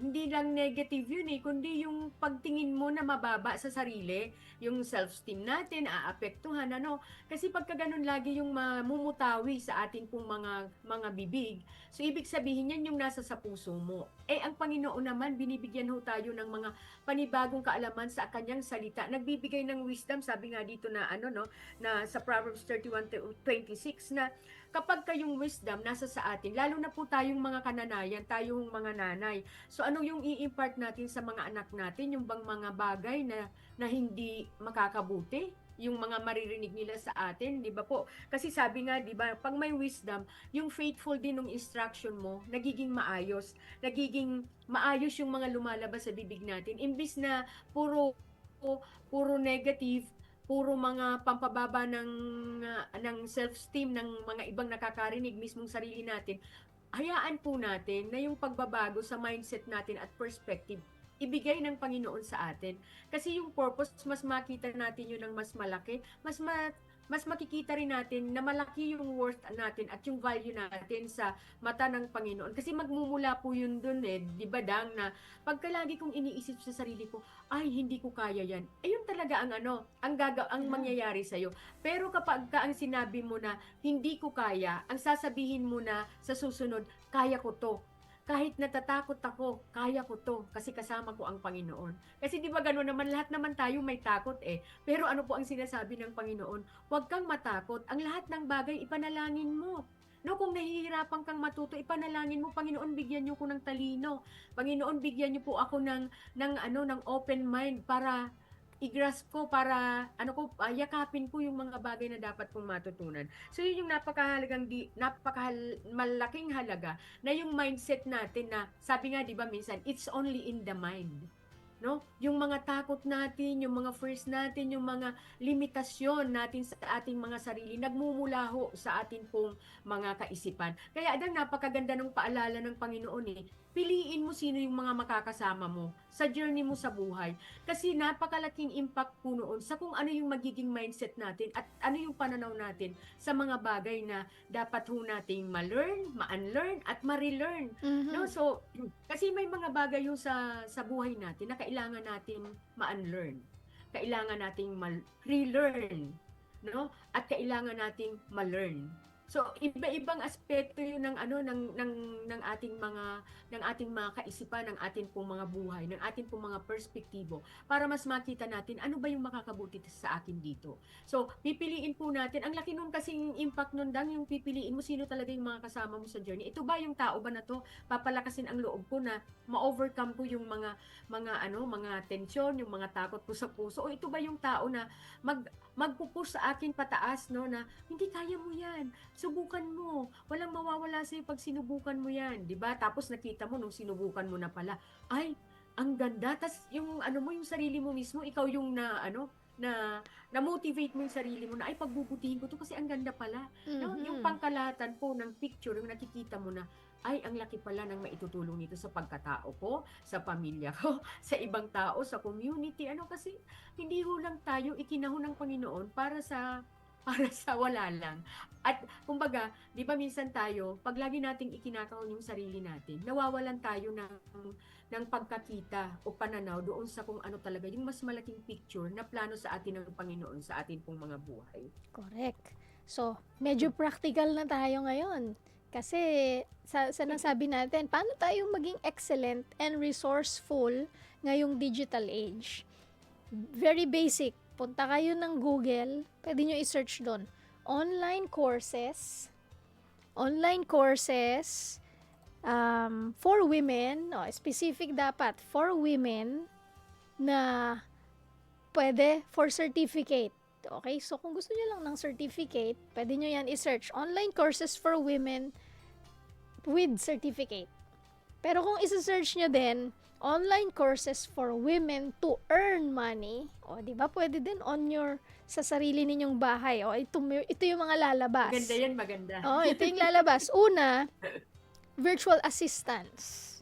hindi lang negative yun kundi yung pagtingin mo na mababa sa sarili, yung self-esteem natin aapektuhan, kasi pagka ganun lagi yung mamumutawi sa ating pong mga bibig, so ibig sabihin yan yung nasa sa puso mo. Ang Panginoon naman binibigyan tayo ng mga panibagong kaalaman sa kanyang salita, nagbibigay ng wisdom, sabi nga dito na na sa Proverbs 31:26 na kapag kayong wisdom nasa sa atin, lalo na po tayong mga kananayan, tayong mga nanay. So ano yung i-impart natin sa mga anak natin, yung bang mga bagay na hindi makakabuti, yung mga maririnig nila sa atin, di ba po? Kasi sabi nga, di ba, pag may wisdom, yung faithful din ng instruction mo, nagiging maayos yung mga lumalabas sa bibig natin. Imbis na puro negative, puro mga pampababa ng self-esteem ng mga ibang nakakarinig, mismong sarili natin, hayaan po natin na yung pagbabago sa mindset natin at perspective, ibigay ng Panginoon sa atin. Kasi yung purpose, mas makita natin yun ng mas malaki, mas makikita rin natin na malaki yung worth natin at yung value natin sa mata ng Panginoon. Kasi magmumula po yun dun di ba Dang, na pagka lagi kong iniisip sa sarili ko, hindi ko kaya yan. Yun talaga ang mangyayari sa'yo. Pero kapag ang sinabi mo na, hindi ko kaya, ang sasabihin mo na sa susunod, kaya ko to. Kahit natatakot ako, kaya ko to kasi kasama ko ang Panginoon. Kasi di ba gano'n naman, lahat naman tayo may takot Pero ano po ang sinasabi ng Panginoon? Huwag kang matakot. Ang lahat ng bagay, ipanalangin mo. No, kung nahihirapan kang matuto, ipanalangin mo, Panginoon, bigyan niyo ko ng talino. Panginoon, bigyan niyo po ako ng open mind para i-grasp ko, para yakapin ko yung mga bagay na dapat kong matutunan. So yun yung malaking halaga na yung mindset natin na sabi nga 'di ba minsan, it's only in the mind. No? Yung mga takot natin, yung mga fears natin, yung mga limitasyon natin sa ating mga sarili, nagmumula sa ating pong mga kaisipan. Kaya napakaganda ng paalala ng Panginoon piliin mo sino yung mga makakasama mo sa journey mo sa buhay. Kasi napakalaking impact po noon sa kung ano yung magiging mindset natin at ano yung pananaw natin sa mga bagay na dapat nating ma-learn, ma-unlearn at ma-relearn. No? So, kasi may mga bagay yung sa buhay natin na kailangan natin ma-unlearn. Kailangan nating ma-relearn, no? At kailangan nating ma-learn. So iba-ibang aspeto 'yun ng ng ating mga kaisipan, ng ating pong mga buhay, ng ating pong mga perspektibo para mas makita natin ano ba yung makakabuti sa akin dito. So pipiliin po natin, ang laki nun kasing impact nun Dang, yung pipiliin mo sino talaga yung mga kasama mo sa journey. Ito ba yung tao ba na to papalakasin ang loob ko na ma-overcome ko yung mga tensyon, yung mga takot ko sa puso, o ito ba yung tao na magpupush sa akin pataas, no, na hindi kaya mo yan, subukan mo, walang mawawala sa'yo pag sinubukan mo yan, di ba? Tapos nakita mo nung sinubukan mo na pala, ay, ang ganda, tas yung yung sarili mo mismo, ikaw yung na-motivate mo yung sarili mo na, ay, pagbubutihin ko to kasi ang ganda pala, no? Yung pangkalahatan po ng picture, yung nakikita mo na, ay, ang laki pala ng maitutulong nito sa pagkatao ko, sa pamilya ko, sa ibang tao, sa community. Kasi hindi lang tayo ikinahon ng Panginoon para sa wala lang. At kumbaga, 'di ba minsan tayo, pag lagi nating ikinakahon yung sarili natin, nawawalan tayo ng ng pagkakita o pananaw doon sa kung ano talaga yung mas malaking picture na plano sa atin ng Panginoon sa atin pong mga buhay. Correct. So, medyo practical na tayo ngayon. Kasi, sa nasabi natin, paano tayong maging excellent and resourceful ngayong digital age? Very basic. Punta kayo ng Google, pwede nyo i-search doon. Online courses for women, specific dapat, for women na pwede for certificate. Okay, so kung gusto nyo lang ng certificate, pwede nyo yan i-search. Online courses for women with certificate. Pero kung isa-search nyo din, online courses for women to earn money, di ba pwede din sa sarili ninyong bahay. Ito yung mga lalabas. Maganda yan, maganda. Ito yung lalabas. Una, virtual assistants.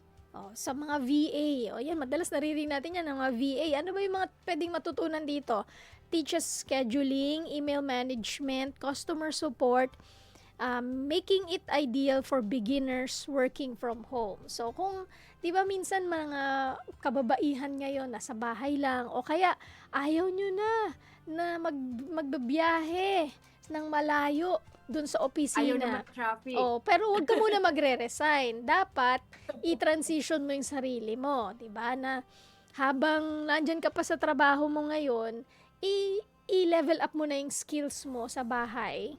Sa mga VA. Yan, madalas naririnig natin yan ng mga VA. Ano ba yung mga pwedeng matutunan dito? Teaches scheduling, email management, customer support, making it ideal for beginners working from home. So, kung, di ba minsan mga kababaihan ngayon nasa bahay lang, o kaya ayaw nyo na magbabiyahe ng malayo dun sa opisina. Ayaw na mag-traffic. Pero wag ka muna magre-resign. Dapat i-transition mo yung sarili mo, 'di ba? Na habang nandyan ka pa sa trabaho mo ngayon, i-level up mo na yung skills mo sa bahay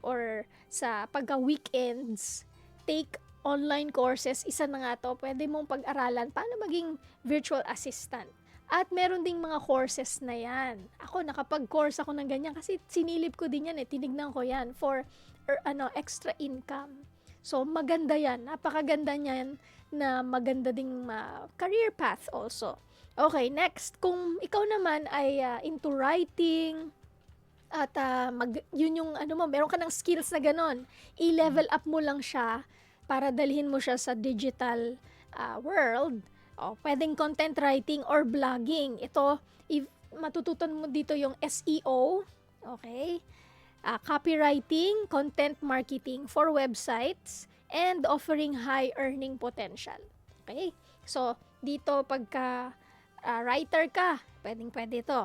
or sa pagka-weekends. Take online courses, isa na nga to, pwede mong pag-aralan paano maging virtual assistant. At meron ding mga courses na yan. Ako, nakapag-course ako ng ganyan kasi sinilip ko din yan tinignan ko yan for extra income. So, maganda yan. Napakaganda niyan na maganda ding career path also. Okay, next. Kung ikaw naman ay into writing at yun yung meron ka ng skills na ganon, i-level up mo lang siya para dalhin mo siya sa digital world. Pwedeng content writing or blogging. Ito, matutunan mo dito yung SEO, okay? Copywriting, content marketing for websites, and offering high earning potential. Okay? So, dito pagka writer ka, pwede ito.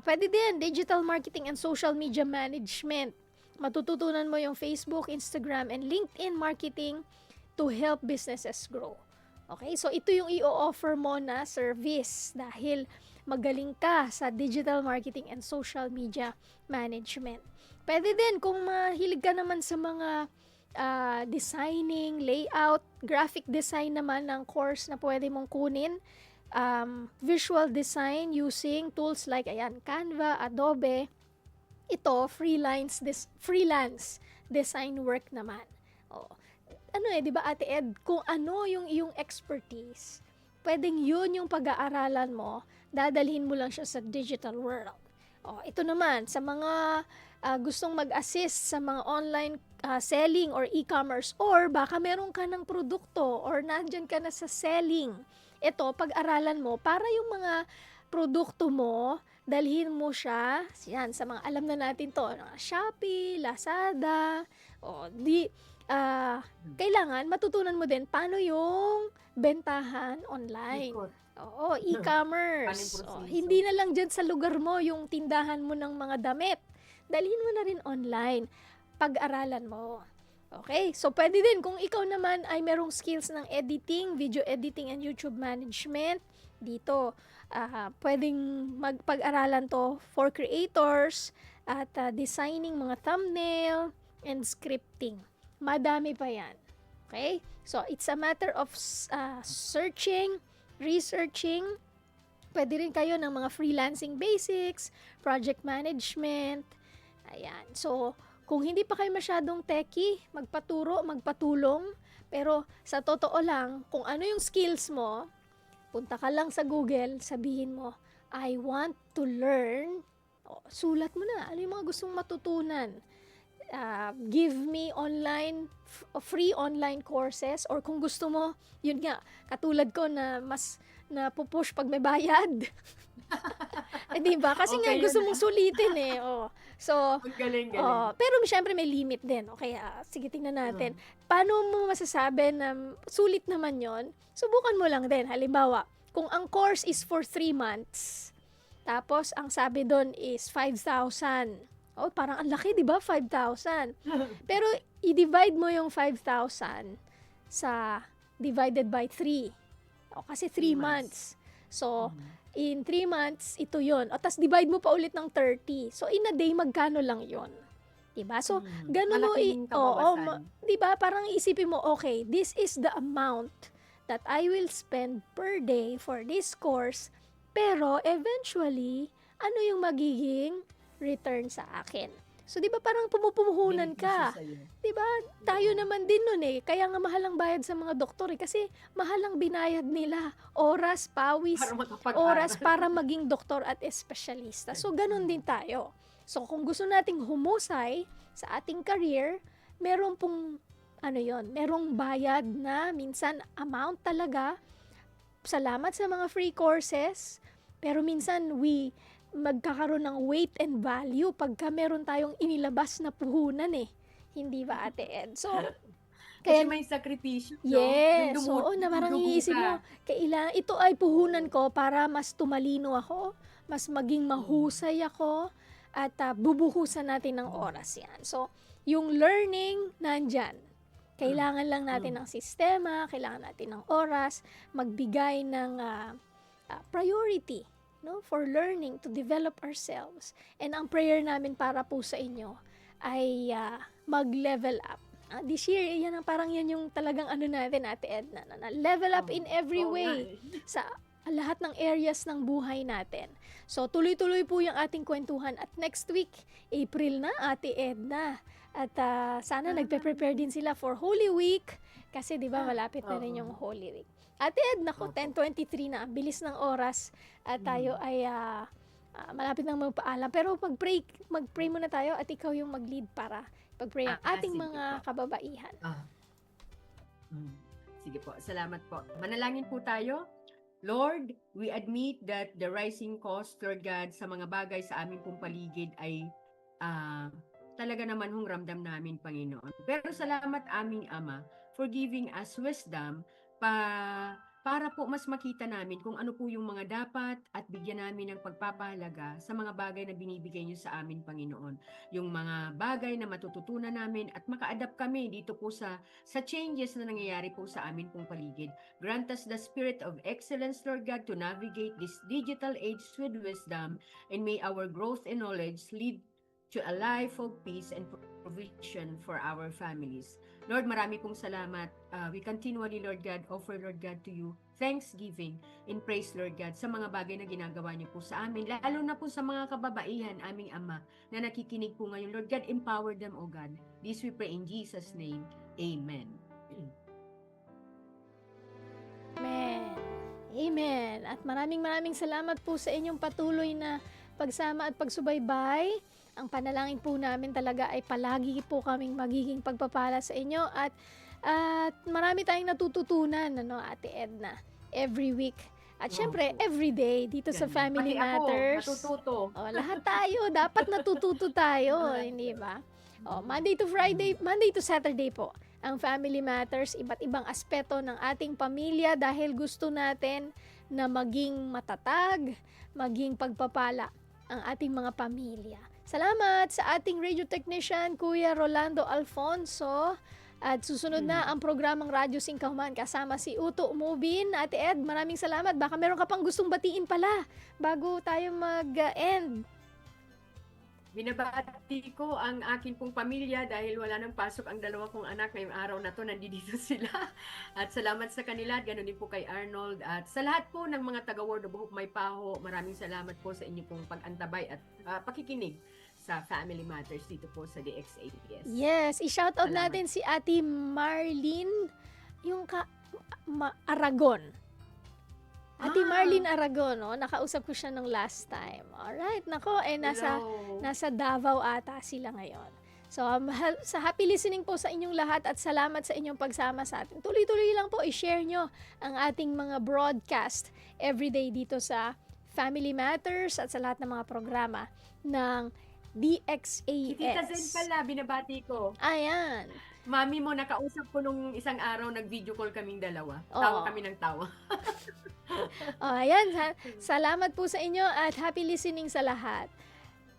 Pwede din, digital marketing and social media management. Matututunan mo yung Facebook, Instagram, and LinkedIn marketing to help businesses grow. Okay, so ito yung i-offer mo na service dahil magaling ka sa digital marketing and social media management. Pwede din kung mahilig ka naman sa mga designing, layout, graphic design naman ng course na pwede mong kunin. Visual design using tools like Canva, Adobe. Ito, freelance design work naman. Di ba Ate Ed, kung ano yung iyong expertise, pwedeng yun yung pag-aaralan mo, dadalhin mo lang siya sa digital world. Ito naman, sa mga gustong mag-assist sa mga online selling or e-commerce, or baka meron ka ng produkto or nandyan ka na sa selling. Ito, pag-aralan mo para yung mga produkto mo, dalhin mo siya, yan, sa mga alam na natin to, Shopee, Lazada, kailangan matutunan mo din paano yung bentahan online. E-commerce. Hindi na lang dyan sa lugar mo yung tindahan mo ng mga damit. Dalhin mo na rin online. Pag-aralan mo. Okay? So, pwede din kung ikaw naman ay merong skills ng editing, video editing, and YouTube management, dito, pwedeng magpag-aralan to for creators at designing mga thumbnail and scripting. Madami pa yan. Okay? So, it's a matter of searching, researching. Pwede rin kayo ng mga freelancing basics, project management. Ayan. So, kung hindi pa kayo masyadong techie, magpatulong. Pero, sa totoo lang, kung ano yung skills mo, punta ka lang sa Google, sabihin mo, I want to learn. Sulat mo na. Ano yung mga gustong matutunan? Give me free online courses, or kung gusto mo, yun nga, katulad ko na mas napupush pag may bayad. Diba? Kasi nga gusto mong sulitin So, Ang galing. pero syempre may limit din. Okay, sige tingnan natin. Paano mo masasabi na sulit naman yon? Subukan mo lang din. Halimbawa, kung ang course is for 3 months, tapos ang sabi doon is 5,000. Oh, parang ang laki, di ba? 5,000. Pero i-divide mo yung 5,000 sa divided by 3. O, kasi 3 months. So, in 3 months, ito yon. O, tas divide mo pa ulit ng 30. So, in a day, magkano lang yon? Diba? So, ganun mo, Malaking kabawasan. diba? Parang isipin mo, okay, this is the amount that I will spend per day for this course, pero eventually, ano yung magiging return sa akin? So, di ba parang pumupumuhunan ka? Di ba? Tayo naman din nun eh. Kaya nga mahal ang bayad sa mga doktor eh. Kasi mahal ang binayad nila. Oras, pawis, Para makapag-aral. oras para maging doktor at espesyalista. So, ganun din tayo. So, kung gusto nating humusay sa ating career, meron pong, merong bayad na minsan amount talaga. Salamat sa mga free courses. Pero minsan, magkakaroon ng weight and value pagka meron tayong inilabas na puhunan eh. Hindi ba, Ate Ed? So, Kasi may sakripisyo. yes, Yung oo, na parang dugo iisip mo, ka. kailangan, ito ay puhunan ko para mas tumalino ako, mas maging mahusay ako, at bubuhusan natin ng oras yan. So, yung learning, nandyan. Kailangan lang natin ng sistema, kailangan natin ng oras, magbigay ng priority, no, for learning to develop ourselves. And ang prayer namin para po sa inyo ay mag-level up. This year, yan yung talagang natin, Ate Edna, na level up in every Oo way nga eh. sa lahat ng areas ng buhay natin. So, tuloy-tuloy po yung ating kwentuhan. At next week, April na, Ate Edna. At sana nagpe-prepare din sila for Holy Week kasi 'di ba malapit na rin yung Holy Week. Ate Ed, naku, 10:23 na, ang bilis ng oras at tayo ay malapit nang magpaalam. Pero mag-pray muna tayo at ikaw yung mag-lead para pag-pray ang ating sige mga po. kababaihan. Sige po, salamat po. Manalangin po tayo. Lord, we admit that the rising cost, Lord God, sa mga bagay sa aming pong paligid ay talaga naman hong ramdam namin, Panginoon. Pero salamat aming Ama for giving us wisdom para po mas makita namin kung ano po yung mga dapat at bigyan namin ng pagpapahalaga sa mga bagay na binibigay niyo sa amin, Panginoon. Yung mga bagay na matututunan namin at maka-adapt kami dito po sa changes na nangyayari po sa amin pong paligid. Grant us the spirit of excellence, Lord God, to navigate this digital age with wisdom, and may our growth and knowledge lead to a life of peace and provision for our families. Lord, marami pong salamat. We continually, Lord God, offer, Lord God, to you thanksgiving and praise, Lord God, sa mga bagay na ginagawa niyo po sa amin, lalo na po sa mga kababaihan, aming Ama, na nakikinig po ngayon. Lord God, empower them, O God. This we pray in Jesus' name. Amen. Amen. Amen. At maraming salamat po sa inyong patuloy na pagsama at pagsubaybay. Ang panalangin po namin talaga ay palagi po kaming magiging pagpapala sa inyo at marami tayong natututunan, Ate Edna, every week. At syempre, every day dito sa Family Pati Matters. ako, natututo. Lahat tayo, dapat natututo tayo, hindi ba? Monday to Saturday po, ang Family Matters, iba't ibang aspeto ng ating pamilya dahil gusto natin na maging matatag, maging pagpapala ang ating mga pamilya. Salamat sa ating radio technician, Kuya Rolando Alfonso. At susunod na ang programang Radyo Singkahuman kasama si Uto Mubin. Ate Ed, maraming salamat. Baka meron ka pang gustong batiin pala bago tayo mag-end. Binabati ko ang akin pong pamilya dahil wala nang pasok ang dalawa kong anak ngayong araw na to, nandito sila. At salamat sa kanila, ganoon din po kay Arnold. At sa lahat po ng mga taga-Word of Hope May Paho, maraming salamat po sa inyo pong pag-antabay at pakikinig sa Family Matters dito po sa DXABS. Yes, i-shoutout Salamat. natin si Ate Marlene Aragon. Ate Marlene Aragon, nakausap ko siya nung last time. Alright, nako, nasa Davao ata sila ngayon. So, sa happy listening po sa inyong lahat at salamat sa inyong pagsama sa atin. Tuloy-tuloy lang po, i-share nyo ang ating mga broadcast everyday dito sa Family Matters at sa lahat ng mga programa ng Si Tita Zen DXAS. pala, binabati ko. Ayan. Mami mo, nakausap ko nung isang araw, nag-video call kaming dalawa. Oo. Tawa kami ng tawa. Ayan, salamat po sa inyo at happy listening sa lahat.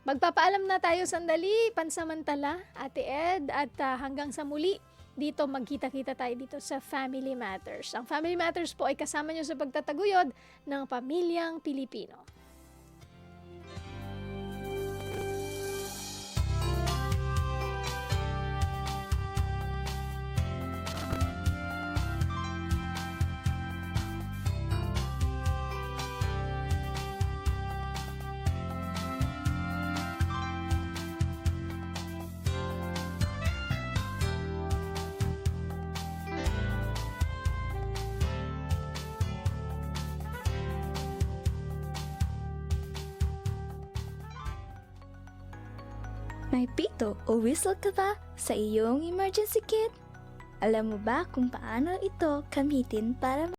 Magpapaalam na tayo sandali, pansamantala, Ate Ed, at hanggang sa muli, dito magkita-kita tayo dito sa Family Matters. Ang Family Matters po ay kasama nyo sa pagtataguyod ng pamilyang Pilipino. May pito o whistle ka ba sa iyong emergency kit? Alam mo ba kung paano ito gamitin para